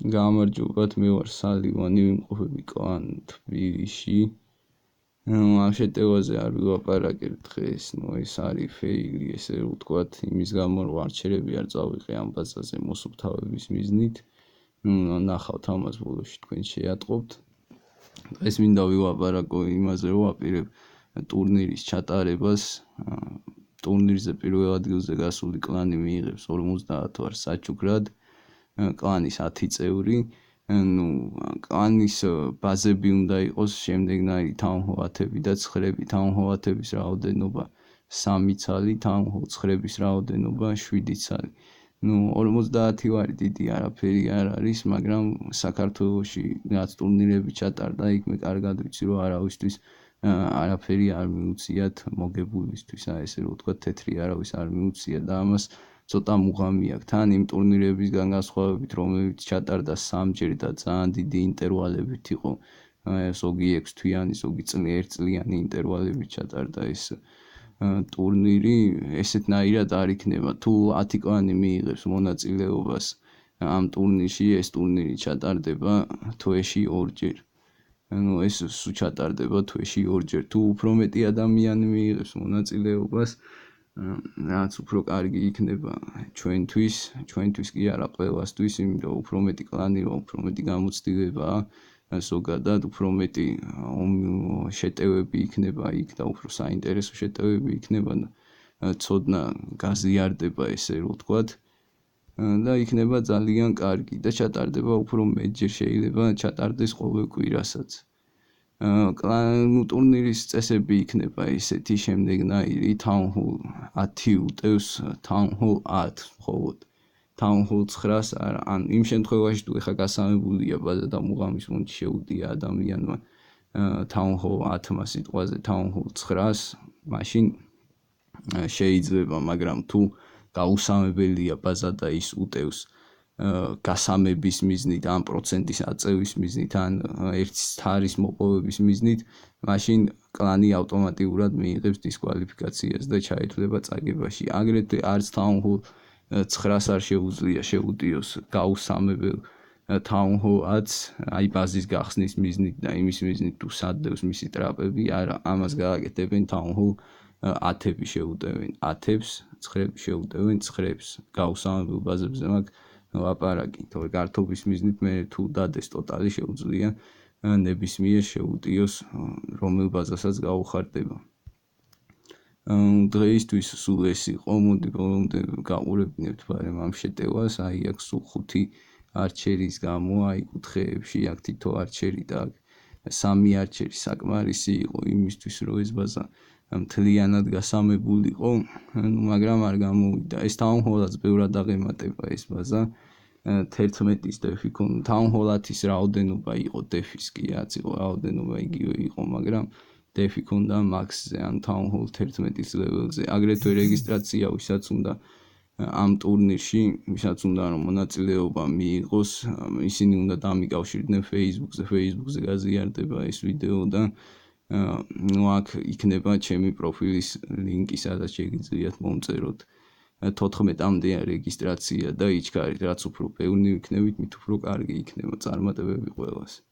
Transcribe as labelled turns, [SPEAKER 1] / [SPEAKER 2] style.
[SPEAKER 1] გამარჯობათ, მე ვარ სალივანი, ვიმყოფები კლან თბილისში. ამ შეტევაზე არ ვილაპარაკებ დღეს, ეს არის ფეილი, ესე ვთქვათ, იმის გამო რომ არჩევნები არ წავიღე ამ ბაზაზე მოსუფთავების მიზნით. ნახავთ ამას ბოლოში თქვენ შეატყობთ. დღეს მინდა ვილაპარაკო იმაზე, რომ ვაპირებ ტურნირის ჩატარებას. ტურნირზე პირველ ადგილზე გასული კლანი მიიღებს 50 ვარ საჩუქრად. კლანის 10 წევრი, კლანის ბაზები უნდა იყოს შემდეგნაირი: თანხმოვანები და ცხრები. თანხმოვანების რაოდენობა 3 ცალი, თანხმოვრების რაოდენობა 7 ცალი. 50 ვარი დიდი არაფერი არ არის, მაგრამ საქართველოში რაც ტურნირები ჩატარდა, იქ მე კარგად ვიცი, რომ არავისთვის არაფერი არ მიუციათ მოგებულისთვის, ესე რომ ვთქვათ, თეთრი არავის არ მიუცია და ამას ცოტა მუღამი აქვს. თან იმ ტურნირებისგან განსხვავებით, რომლებიც ჩატარდა 3-ჯერ და ძალიან დიდი ინტერვალებით იყო, ზოგი 6 თვიანი, ზოგი 1 წლიანი ინტერვალებით ჩატარდა ეს ტურნირი, ესეთნაირად არ იქნება. თუ 10 კლანი მიიღებს მონაწილეობას ამ ტურნირში, ეს ტურნირი ჩატარდება თვეში 2-ჯერ. ეს სულ ჩატარდება თვეში 2-ჯერ. თუ უფრო მეტი ადამიანი მიიღებს მონაწილეობას, რაც უფრო კარგი იქნება ჩვენთვის კი არა ყველასთვის, იმიტომ რომ უფრო მეტი კლანი, უფრო მეტი გამოცდილებაა, ზოგადად უფრო მეტი შეტევები იქნება იქ და უფრო საინტერესო შეტევები იქნება და ცოდნა გაზიარდება, ესე რომ ვთქვათ, და იქნება ძალიან კარგი და ჩატარდება უფრო მეტჯერ, შეიძლება ჩატარდეს ყოველ კვირასაც. ტურნირის წესები იქნება ესეთი შემდეგნაირი: Town-Hall 10 უტევს Town-Hall 10, მხოლოდ Town-Hall 9-ს არა. ან იმ შემთხვევაში თუ ეხა გასამებულია ბაზა და მუღამის ფონდში შეუდია ადამიანმა Town-Hall 10-მა სიტყვაზე Town-Hall 9-ს, მაშინ შეიძლება, მაგრამ თუ გაუსამებელია ბაზა და ის უტევს გასამების მიზნით, ან პროცენტის აწევის მიზნით, ან ერთის თარის მოპოვების მიზნით, მაშინ კლანი ავტომატურად მიიღებს დისკვალიფიკაციას და ჩაითვლება წაგებაში. აგრეთვე არც Town-Hall 9-ს არ შეუძლია შეუდიოს გაუსამებელ Town-Hall 10-ს, აი ბაზის გახსნის მიზნით და იმის მიზნით თუ სადდევს მისი ტრაპები, არა, ამას გააკეთებენ Town-Hall 10-ები შეუტევენ 10-ებს, 9-ები შეუტევენ 9-ებს. გაუსამებელ ბაზებზე მაქვს ლაპარაკი, თორე გართობის მიზნით მე თუ დადეს ტოტალი შეუძლია ნებისმიერ შეუტიოს რომელ ბაზასაც გაუხარდება. დღეისთვის სულ ეს იყო, მოდი ბოლომდე გაყურებინებთ ბარემ ამ შეტევას, აი აქ სულ 5 არჩერის გამო, აი კუთხეებში აქ თითო არჩერი და აქ 3 არჩერი საკმარისი იყო იმისთვის, რომ ეს ბაზა მთლიანად გასამებულიყო, მაგრამ არ გამოვიდა. ეს Town-Hall-აც ბევრად აღემატება ეს ბაზა. 11-ის დეფი ქონდა. Town-Hall 10-ის რაოდენობა იყო დეფის კი, რაც იყო რაოდენობა იგივე იყო, მაგრამ დეფი ქონდა მაქსზე, ან Town-Hall 11-ის ლეველზე. აგრეთვე რეგისტრაცია, ვისაც უნდა ამ ტურნირში, ვისაც უნდა რომ მონაწილეობა მიიღოს, ისინი უნდა დამიკავშირდნენ Facebook-ზე გაზიარდება ეს ვიდეო და აქ იქნება ჩემი პროფილის ლინკი, სადაც შეგიძლიათ მომწეროთ. 14-მდე რეგისტრაცია და იჩქარით, რაც უფრო ბევრი იქნებით, მით უფრო კარგი იქნება. წარმატებები ყველას.